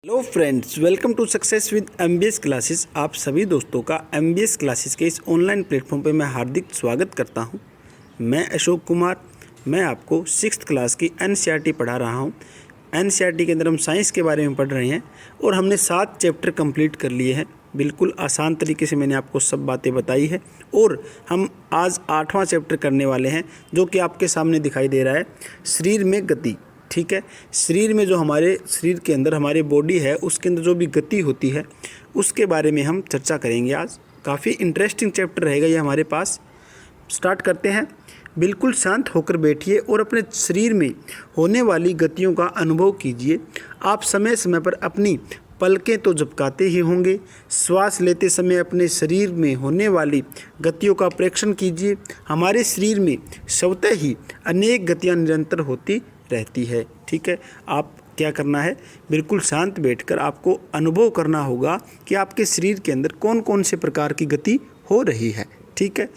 Hello friends, welcome to success with MBS classes. आप सभी दोस्तों का एमबीएस क्लासेस के इस ऑनलाइन प्लेटफॉर्म पर मैं हार्दिक स्वागत करता हूं। मैं अशोक कुमार। मैं आपको 6th क्लास की एनसीईआरटी पढ़ा रहा हूं। एनसीईआरटी के अंदर हम साइंस के बारे में पढ़ रहे हैं और हमने 7 चैप्टर कंप्लीट कर लिए हैं। बिल्कुल आसान तरीके से मैंने आपको सब बातें बताई है और हम आज 8वां चैप्टर करने वाले हैं, जो कि आपके सामने दिखाई दे रहा है, शरीर में गति। ठीक है, शरीर में जो हमारे शरीर के अंदर हमारे बॉडी है, उसके अंदर जो भी गति होती है उसके बारे में हम चर्चा करेंगे आज। काफ़ी इंटरेस्टिंग चैप्टर रहेगा ये हमारे पास। स्टार्ट करते हैं। बिल्कुल शांत होकर बैठिए और अपने शरीर में होने वाली गतियों का अनुभव कीजिए। आप समय समय पर अपनी पलकें तो झपकाते ही होंगे। श्वास लेते समय अपने शरीर में होने वाली गतियों का प्रेक्षण कीजिए। हमारे शरीर में स्वतः ही अनेक गतियाँ निरंतर होती रहती है। ठीक है, आप क्या करना है, बिल्कुल शांत बैठकर आपको अनुभव करना होगा कि आपके शरीर के अंदर कौन कौन से प्रकार की गति हो रही है। ठीक है,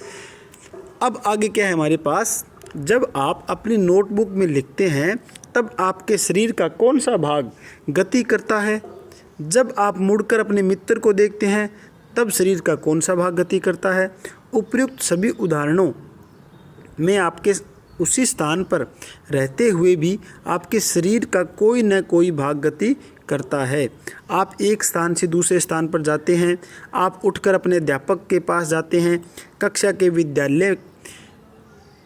अब आगे क्या है हमारे पास, जब आप अपनी नोटबुक में लिखते हैं तब आपके शरीर का कौन सा भाग गति करता है। जब आप मुड़कर अपने मित्र को देखते हैं तब शरीर का कौन सा भाग गति करता है। उपर्युक्त सभी उदाहरणों में आपके उसी स्थान पर रहते हुए भी आपके शरीर का कोई न कोई भाग गति करता है। आप एक स्थान से दूसरे स्थान पर जाते हैं, आप उठकर अपने अध्यापक के पास जाते हैं, कक्षा के विद्यालय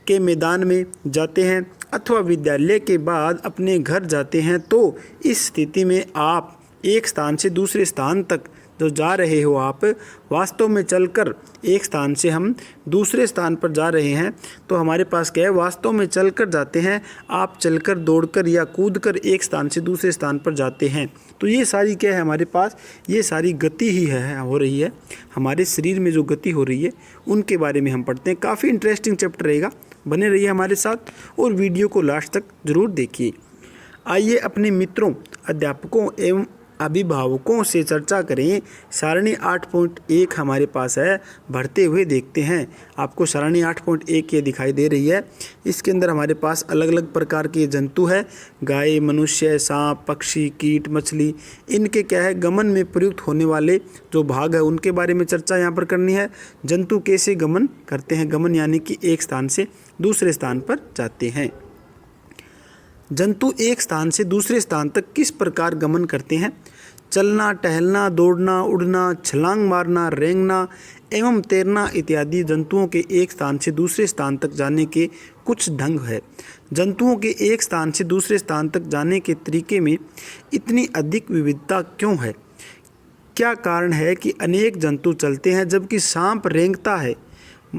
के मैदान में जाते हैं अथवा विद्यालय के बाद अपने घर जाते हैं, तो इस स्थिति में आप एक स्थान से दूसरे स्थान तक जो जा रहे हो, आप वास्तव में चलकर एक स्थान से हम दूसरे स्थान पर जा रहे हैं, तो हमारे पास क्या है, वास्तव में चलकर जाते हैं। आप चलकर, दौड़कर या कूदकर एक स्थान से दूसरे स्थान पर जाते हैं। तो ये सारी क्या है हमारे पास, ये सारी गति ही है, हो रही है। हमारे शरीर में जो गति हो रही है उनके बारे में हम पढ़ते हैं। काफ़ी इंटरेस्टिंग चैप्टर रहेगा, बने रहिए हमारे साथ और वीडियो को लास्ट तक ज़रूर देखिए। आइए अपने मित्रों, अध्यापकों एवं अभिभावकों से चर्चा करें। सारणी 8.1 हमारे पास है, भरते हुए देखते हैं। आपको सारणी 8.1 ये दिखाई दे रही है। इसके अंदर हमारे पास अलग अलग प्रकार के जंतु है, गाय, मनुष्य, सांप, पक्षी, कीट, मछली। इनके क्या है, गमन में प्रयुक्त होने वाले जो भाग है उनके बारे में चर्चा यहाँ पर करनी है। जंतु कैसे गमन करते हैं, गमन यानी कि एक स्थान से दूसरे स्थान पर जाते हैं। जंतु एक स्थान से दूसरे स्थान तक किस प्रकार गमन करते हैं। चलना, टहलना, दौड़ना, उड़ना, छलांग मारना, रेंगना एवं तैरना इत्यादि जंतुओं के एक स्थान से दूसरे स्थान तक जाने के कुछ ढंग है। जंतुओं के एक स्थान से दूसरे स्थान तक जाने के तरीके में इतनी अधिक विविधता क्यों है। क्या कारण है कि अनेक जंतु चलते हैं जबकि सांप रेंगता है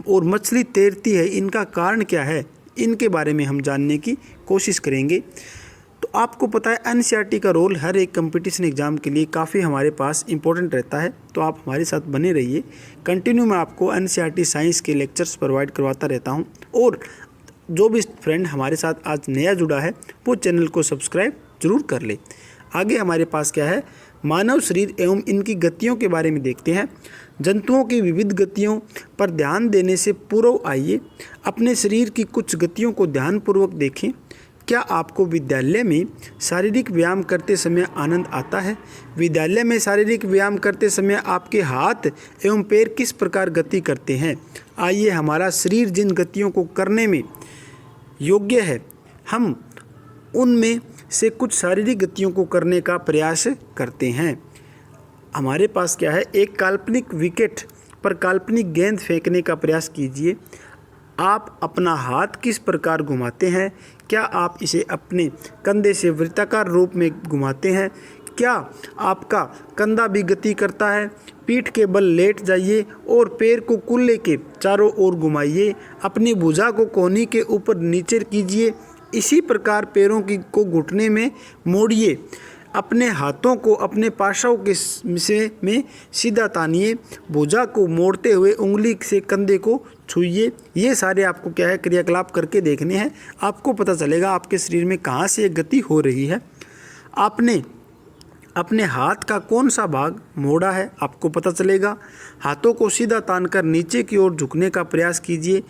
और मछली तैरती है। इनका कारण क्या है, इनके बारे में हम जानने की कोशिश करेंगे। तो आपको पता है एनसीईआरटी का रोल हर एक कंपटीशन एग्ज़ाम के लिए काफ़ी हमारे पास इंपॉर्टेंट रहता है, तो आप हमारे साथ बने रहिए। कंटिन्यू मैं आपको एनसीईआरटी साइंस के लेक्चर्स प्रोवाइड करवाता रहता हूं और जो भी फ्रेंड हमारे साथ आज नया जुड़ा है वो चैनल को सब्सक्राइब जरूर कर ले। आगे हमारे पास क्या है, मानव शरीर एवं इनकी गतियों के बारे में देखते हैं। जंतुओं की विविध गतियों पर ध्यान देने से पूर्व आइए अपने शरीर की कुछ गतियों को ध्यानपूर्वक देखें। क्या आपको विद्यालय में शारीरिक व्यायाम करते समय आनंद आता है। विद्यालय में शारीरिक व्यायाम करते समय आपके हाथ एवं पैर किस प्रकार गति करते हैं। आइए, हमारा शरीर जिन गतियों को करने में योग्य है, हम उनमें से कुछ शारीरिक गतियों को करने का प्रयास करते हैं। हमारे पास क्या है, एक काल्पनिक विकेट पर काल्पनिक गेंद फेंकने का प्रयास कीजिए। आप अपना हाथ किस प्रकार घुमाते हैं। क्या आप इसे अपने कंधे से वृत्ताकार रूप में घुमाते हैं। क्या आपका कंधा भी गति करता है। पीठ के बल लेट जाइए और पैर को कुल्ले के चारों ओर घुमाइए। अपनी भुजा को कोहनी के ऊपर नीचे कीजिए। इसी प्रकार पैरों को घुटने में मोड़िए। अपने हाथों को अपने पार्श्वों के में सीधा तानिए। भुजा को मोड़ते हुए उंगली से कंधे को छूइए। ये सारे आपको क्या है, क्रियाकलाप करके देखने हैं। आपको पता चलेगा आपके शरीर में कहाँ से गति हो रही है। आपने अपने हाथ का कौन सा भाग मोड़ा है, आपको पता चलेगा। हाथों को सीधा तानकर नीचे की ओर झुकने का प्रयास कीजिए।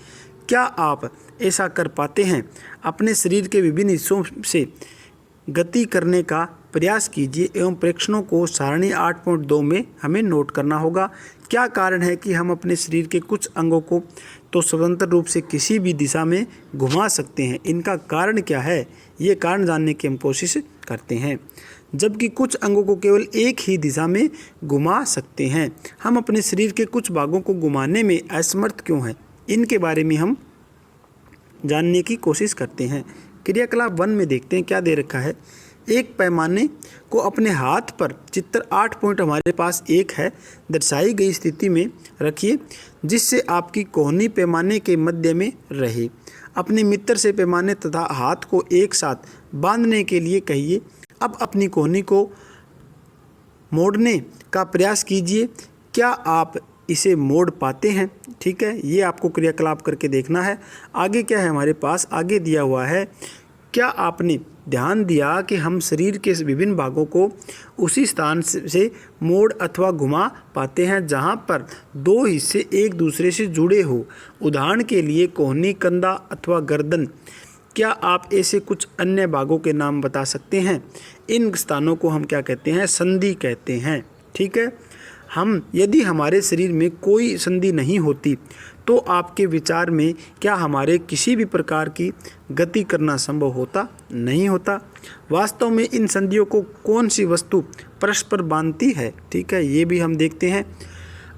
क्या आप ऐसा कर पाते हैं। अपने शरीर के विभिन्न हिस्सों से गति करने का प्रयास कीजिए एवं प्रेक्षणों को सारणी 8.2 में हमें नोट करना होगा। क्या कारण है कि हम अपने शरीर के कुछ अंगों को तो स्वतंत्र रूप से किसी भी दिशा में घुमा सकते हैं, इनका कारण क्या है, ये कारण जानने की हम कोशिश करते हैं। जबकि कुछ अंगों को केवल एक ही दिशा में घुमा सकते हैं। हम अपने शरीर के कुछ भागों को घुमाने में असमर्थ क्यों हैं, इनके बारे में हम जानने की कोशिश करते हैं। क्रियाकलाप 1 में देखते हैं क्या दे रखा है। एक पैमाने को अपने हाथ पर चित्र 8 पॉइंट हमारे पास एक है दर्शाई गई स्थिति में रखिए, जिससे आपकी कोहनी पैमाने के मध्य में रहे। अपने मित्र से पैमाने तथा हाथ को एक साथ बांधने के लिए कहिए। अब अपनी कोहनी को मोड़ने का प्रयास कीजिए। क्या आप इसे मोड़ पाते हैं? ठीक है, ये आपको क्रियाकलाप करके देखना है। आगे क्या है हमारे पास, आगे दिया हुआ है, क्या आपने ध्यान दिया कि हम शरीर के विभिन्न भागों को उसी स्थान से मोड़ अथवा घुमा पाते हैं जहां पर दो हिस्से एक दूसरे से जुड़े हो। उदाहरण के लिए कोहनी, कंधा अथवा गर्दन। क्या आप ऐसे कुछ अन्य भागों के नाम बता सकते हैं? इन स्थानों को हम क्या कहते हैं? संधि कहते हैं। ठीक है, यदि हमारे शरीर में कोई संधि नहीं होती तो आपके विचार में क्या हमारे किसी भी प्रकार की गति करना संभव होता? नहीं होता। वास्तव में इन संधियों को कौन सी वस्तु परस्पर बांधती है? ठीक है, ये भी हम देखते हैं।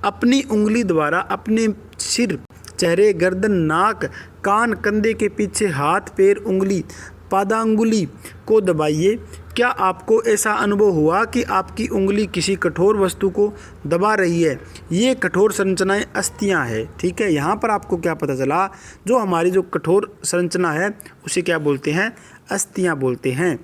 अपनी उंगली द्वारा अपने सिर, चेहरे, गर्दन, नाक, कान, कंधे के पीछे हाथ, पैर, उंगली, पादांगुली को दबाइए। क्या आपको ऐसा अनुभव हुआ कि आपकी उंगली किसी कठोर वस्तु को दबा रही है? ये कठोर संरचनाएं अस्थियां हैं। ठीक है, यहाँ पर आपको क्या पता चला, जो हमारी जो कठोर संरचना है उसे क्या बोलते हैं? अस्थियां बोलते हैं।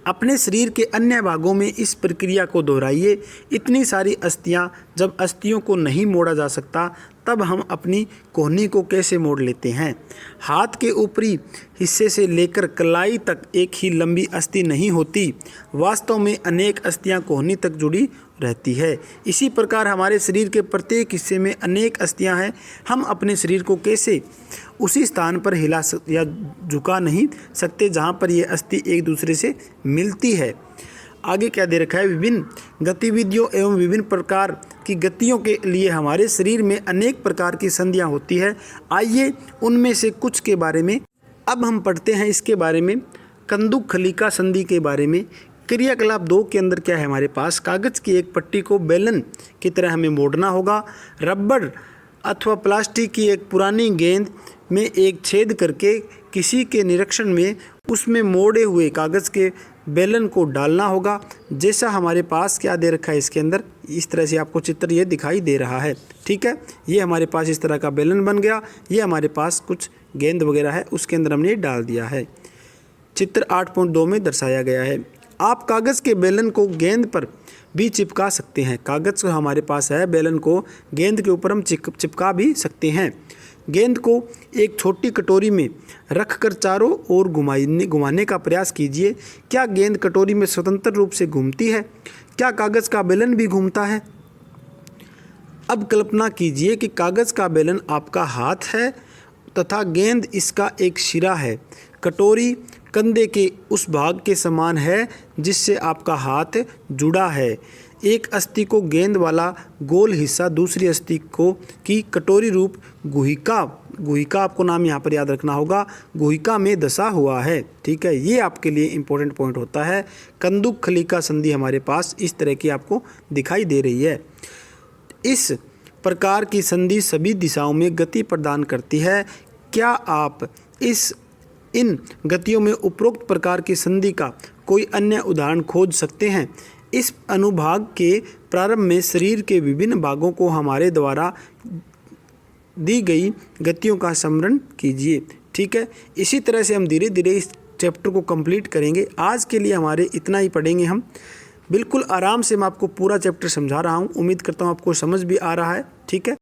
अपने शरीर के अन्य भागों में इस प्रक्रिया को दोहराइए। इतनी सारी अस्थियां, जब अस्थियों को नहीं मोड़ा जा सकता तब हम अपनी कोहनी को कैसे मोड़ लेते हैं? हाथ के ऊपरी हिस्से से लेकर कलाई तक एक ही लंबी अस्थि नहीं होती। वास्तव में अनेक अस्थियां कोहनी तक जुड़ी रहती है। इसी प्रकार हमारे शरीर के प्रत्येक हिस्से में अनेक अस्थियां हैं। हम अपने शरीर को कैसे उसी स्थान पर हिला या झुका नहीं सकते जहां पर ये अस्थि एक दूसरे से मिलती है। आगे क्या दे रखा है? विभिन्न गतिविधियों एवं विभिन्न प्रकार की गतियों के लिए हमारे शरीर में अनेक प्रकार की संधियां होती है। आइए उनमें से कुछ के बारे में अब हम पढ़ते हैं। इसके बारे में कंदुक खलिका संधि के बारे में। क्रियाकलाप 2 के अंदर क्या है हमारे पास? कागज़ की एक पट्टी को बेलन की तरह हमें मोड़ना होगा। रबड़ अथवा प्लास्टिक की एक पुरानी गेंद में एक छेद करके किसी के निरीक्षण में उसमें मोड़े हुए कागज़ के बेलन को डालना होगा। जैसा हमारे पास क्या दे रखा है इसके अंदर, इस तरह से आपको चित्र ये दिखाई दे रहा है। ठीक है, ये हमारे पास इस तरह का बेलन बन गया। ये हमारे पास कुछ गेंद वगैरह है, उसके अंदर हमने डाल दिया है। चित्र 8.2 में दर्शाया गया है। आप कागज़ के बेलन को गेंद पर भी चिपका सकते हैं। कागज़ हमारे पास है, बेलन को गेंद के ऊपर हम चिपका भी सकते हैं। गेंद को एक छोटी कटोरी में रखकर चारों ओर घुमाने का प्रयास कीजिए। क्या गेंद कटोरी में स्वतंत्र रूप से घूमती है? क्या कागज़ का बेलन भी घूमता है? अब कल्पना कीजिए कि कागज़ का बेलन आपका हाथ है तथा गेंद इसका एक सिरा है। कटोरी कंधे के उस भाग के समान है जिससे आपका हाथ जुड़ा है। एक अस्थि को गेंद वाला गोल हिस्सा दूसरी अस्थि को की कटोरी रूप गुहिका आपको नाम यहाँ पर याद रखना होगा, गुहिका में दसा हुआ है। ठीक है, ये आपके लिए इम्पोर्टेंट पॉइंट होता है। कंदुक खलिका संधि हमारे पास इस तरह की आपको दिखाई दे रही है। इस प्रकार की संधि सभी दिशाओं में गति प्रदान करती है। क्या आप इन गतियों में उपरोक्त प्रकार की संधि का कोई अन्य उदाहरण खोज सकते हैं? इस अनुभाग के प्रारंभ में शरीर के विभिन्न भागों को हमारे द्वारा दी गई गतियों का स्मरण कीजिए। ठीक है, इसी तरह से हम धीरे धीरे इस चैप्टर को कंप्लीट करेंगे। आज के लिए हमारे इतना ही पढ़ेंगे हम। बिल्कुल आराम से मैं आपको पूरा चैप्टर समझा रहा हूँ। उम्मीद करता हूँ आपको समझ भी आ रहा है। ठीक है।